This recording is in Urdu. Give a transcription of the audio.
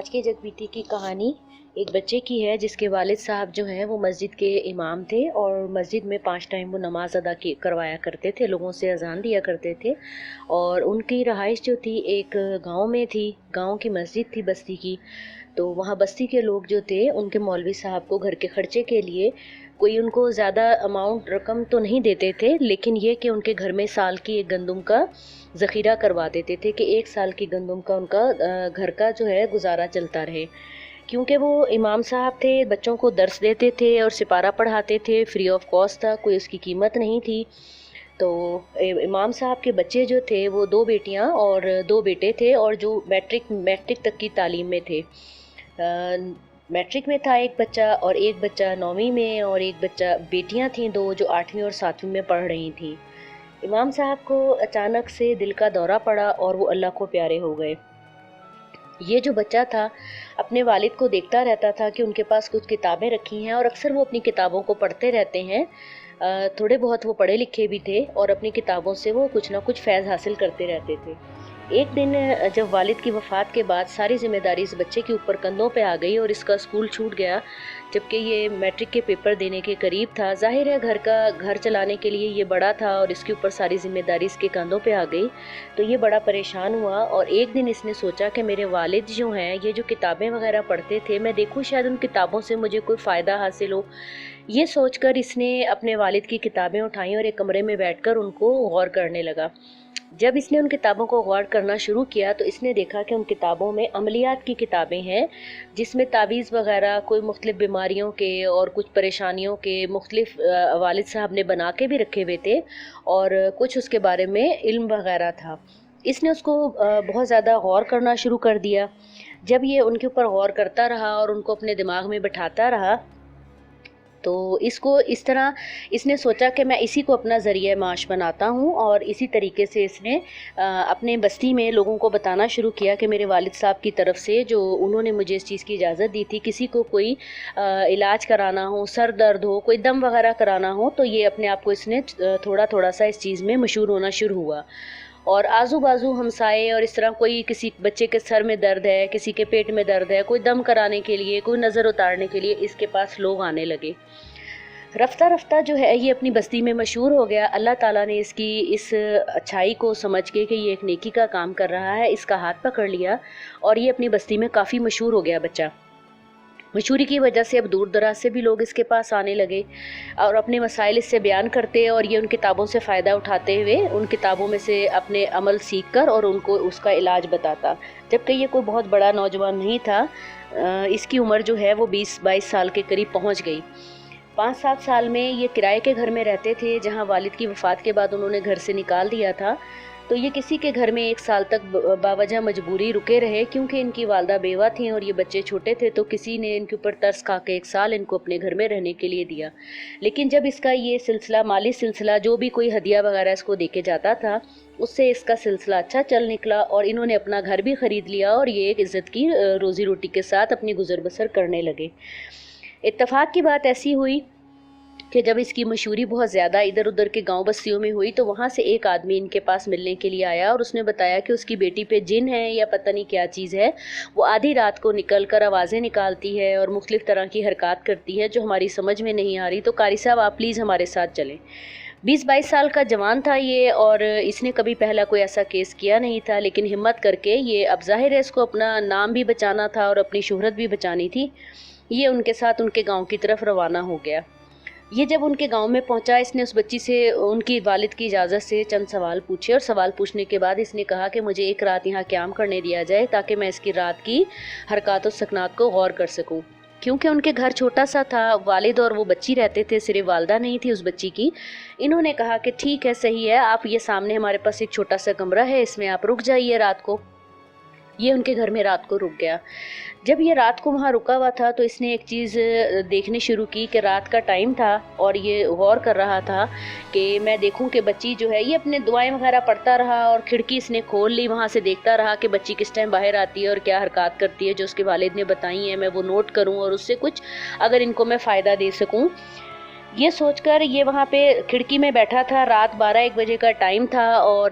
آج کے جگ بیتی کی کہانی ایک بچے کی ہے جس کے والد صاحب جو ہیں وہ مسجد کے امام تھے اور مسجد میں 5 ٹائم وہ نماز ادا کروایا کرتے تھے، لوگوں سے اذان دیا کرتے تھے۔ اور ان کی رہائش جو تھی ایک گاؤں میں تھی، گاؤں کی مسجد تھی بستی کی۔ تو وہاں بستی کے لوگ جو تھے ان کے مولوی صاحب کو گھر کے خرچے کے لیے کوئی ان کو زیادہ اماؤنٹ رقم تو نہیں دیتے تھے، لیکن یہ کہ ان کے گھر میں سال کی ایک گندم کا ذخیرہ کروا دیتے تھے کہ 1 سال کی گندم کا ان کا گھر کا جو ہے گزارا چلتا رہے۔ کیونکہ وہ امام صاحب تھے، بچوں کو درس دیتے تھے اور سپارہ پڑھاتے تھے، فری آف کاسٹ تھا، کوئی اس کی قیمت نہیں تھی۔ تو امام صاحب کے بچے جو تھے وہ 2 بیٹیاں اور 2 بیٹے تھے، اور جو میٹرک تک کی تعلیم میں تھے۔ میٹرک میں تھا ایک بچہ، اور ایک بچہ 9ویں میں، اور ایک بچہ بیٹیاں تھیں 2 جو 8ویں اور 7ویں میں پڑھ رہی تھیں۔ امام صاحب کو اچانک سے دل کا دورہ پڑا اور وہ اللہ کو پیارے ہو گئے۔ یہ جو بچہ تھا اپنے والد کو دیکھتا رہتا تھا کہ ان کے پاس کچھ کتابیں رکھی ہیں، اور اکثر وہ اپنی کتابوں کو پڑھتے رہتے ہیں۔ تھوڑے بہت وہ پڑھے لکھے بھی تھے اور اپنی کتابوں سے وہ کچھ نہ کچھ فیض حاصل کرتے رہتے تھے۔ ایک دن جب والد کی وفات کے بعد ساری ذمہ داری اس بچے کے اوپر کندھوں پہ آ گئی اور اس کا اسکول چھوٹ گیا، جبکہ یہ میٹرک کے پیپر دینے کے قریب تھا۔ ظاہر ہے گھر چلانے کے لیے یہ بڑا تھا اور اس کے اوپر ساری ذمہ داری اس کے کندھوں پہ آ گئی، تو یہ بڑا پریشان ہوا۔ اور ایک دن اس نے سوچا کہ میرے والد جو ہیں یہ جو کتابیں وغیرہ پڑھتے تھے، میں دیکھوں شاید ان کتابوں سے مجھے کوئی فائدہ حاصل ہو۔ یہ سوچ کر اس نے اپنے والد کی کتابیں اٹھائیں اور ایک کمرے میں بیٹھ کر ان کو غور کرنے لگا۔ جب اس نے ان کتابوں کو غور کرنا شروع کیا تو اس نے دیکھا کہ ان کتابوں میں عملیات کی کتابیں ہیں، جس میں تعویذ وغیرہ کوئی مختلف بیماریوں کے اور کچھ پریشانیوں کے مختلف والد صاحب نے بنا کے بھی رکھے ہوئے تھے، اور کچھ اس کے بارے میں علم وغیرہ تھا۔ اس نے اس کو بہت زیادہ غور کرنا شروع کر دیا۔ جب یہ ان کے اوپر غور کرتا رہا اور ان کو اپنے دماغ میں بٹھاتا رہا، تو اس طرح اس نے سوچا کہ میں اسی کو اپنا ذریعہ معاش بناتا ہوں، اور اسی طریقے سے اس نے اپنے بستی میں لوگوں کو بتانا شروع کیا کہ میرے والد صاحب کی طرف سے جو انہوں نے مجھے اس چیز کی اجازت دی تھی، کسی کو کوئی علاج کرانا ہو، سر درد ہو، کوئی دم وغیرہ کرانا ہو، تو یہ اپنے آپ کو اس نے تھوڑا تھوڑا سا اس چیز میں مشہور ہونا شروع ہوا۔ اور آزو بازو ہمسائے اور اس طرح کوئی کسی بچے کے سر میں درد ہے، کسی کے پیٹ میں درد ہے، کوئی دم کرانے کے لیے، کوئی نظر اتارنے کے لیے اس کے پاس لوگ آنے لگے۔ رفتہ رفتہ جو ہے یہ اپنی بستی میں مشہور ہو گیا۔ اللہ تعالیٰ نے اس کی اس اچھائی کو سمجھ کے کہ یہ ایک نیکی کا کام کر رہا ہے، اس کا ہاتھ پکڑ لیا، اور یہ اپنی بستی میں کافی مشہور ہو گیا بچہ۔ مشہوری کی وجہ سے اب دور دراز سے بھی لوگ اس کے پاس آنے لگے اور اپنے مسائل اس سے بیان کرتے، اور یہ ان کتابوں سے فائدہ اٹھاتے ہوئے ان کتابوں میں سے اپنے عمل سیکھ کر اور ان کو اس کا علاج بتاتا۔ جبکہ یہ کوئی بہت بڑا نوجوان نہیں تھا، اس کی عمر جو ہے وہ 20-22 سال کے قریب پہنچ گئی۔ 5-7 سال میں یہ کرائے کے گھر میں رہتے تھے، جہاں والد کی وفات کے بعد انہوں نے گھر سے نکال دیا تھا۔ تو یہ کسی کے گھر میں 1 سال تک باوجہ مجبوری رکے رہے، کیونکہ ان کی والدہ بیوہ تھیں اور یہ بچے چھوٹے تھے، تو کسی نے ان کے اوپر ترس کھا کے 1 سال ان کو اپنے گھر میں رہنے کے لیے دیا۔ لیکن جب اس کا یہ سلسلہ، مالی سلسلہ، جو بھی کوئی ہدیہ وغیرہ اس کو دے کے جاتا تھا، اس سے اس کا سلسلہ اچھا چل نکلا، اور انہوں نے اپنا گھر بھی خرید لیا اور یہ ایک عزت کی روزی روٹی کے ساتھ اپنی گزر بسر کرنے لگے۔ اتفاق کی بات ایسی ہوئی کہ جب اس کی مشہوری بہت زیادہ ادھر ادھر کے گاؤں بستیوں میں ہوئی، تو وہاں سے ایک آدمی ان کے پاس ملنے کے لیے آیا، اور اس نے بتایا کہ اس کی بیٹی پہ جن ہے یا پتہ نہیں کیا چیز ہے، وہ آدھی رات کو نکل کر آوازیں نکالتی ہے اور مختلف طرح کی حرکات کرتی ہے جو ہماری سمجھ میں نہیں آ رہی، تو قاری صاحب آپ پلیز ہمارے ساتھ چلیں۔ 20-22 سال کا جوان تھا یہ، اور اس نے کبھی پہلا کوئی ایسا کیس کیا نہیں تھا، لیکن ہمت کر کے یہ، اب ظاہر ہے اس کو اپنا نام بھی بچانا تھا اور اپنی شہرت بھی بچانی تھی، یہ ان کے ساتھ ان کے گاؤں کی طرف روانہ ہو گیا۔ یہ جب ان کے گاؤں میں پہنچا، اس نے اس بچی سے ان کی والد کی اجازت سے چند سوال پوچھے، اور سوال پوچھنے کے بعد اس نے کہا کہ مجھے 1 رات یہاں قیام کرنے دیا جائے تاکہ میں اس کی رات کی حرکات و سکنات کو غور کر سکوں۔ کیونکہ ان کے گھر چھوٹا سا تھا، والد اور وہ بچی رہتے تھے، صرف والدہ نہیں تھی اس بچی کی۔ انہوں نے کہا کہ ٹھیک ہے، صحیح ہے، آپ یہ سامنے ہمارے پاس ایک چھوٹا سا کمرہ ہے، اس میں آپ رک جائیے رات کو۔ یہ ان کے گھر میں رات کو رک گیا۔ جب یہ رات کو وہاں رکا ہوا تھا تو اس نے ایک چیز دیکھنے شروع کی کہ رات کا ٹائم تھا، اور یہ غور کر رہا تھا کہ میں دیکھوں کہ بچی جو ہے، یہ اپنے دعائیں وغیرہ پڑھتا رہا، اور کھڑکی اس نے کھول لی، وہاں سے دیکھتا رہا کہ بچی کس ٹائم باہر آتی ہے اور کیا حرکات کرتی ہے جو اس کے والد نے بتائی ہیں، میں وہ نوٹ کروں اور اس سے کچھ اگر ان کو میں فائدہ دے سکوں۔ یہ سوچ کر یہ وہاں پہ کھڑکی میں بیٹھا تھا، رات 12-1 بجے کا ٹائم تھا، اور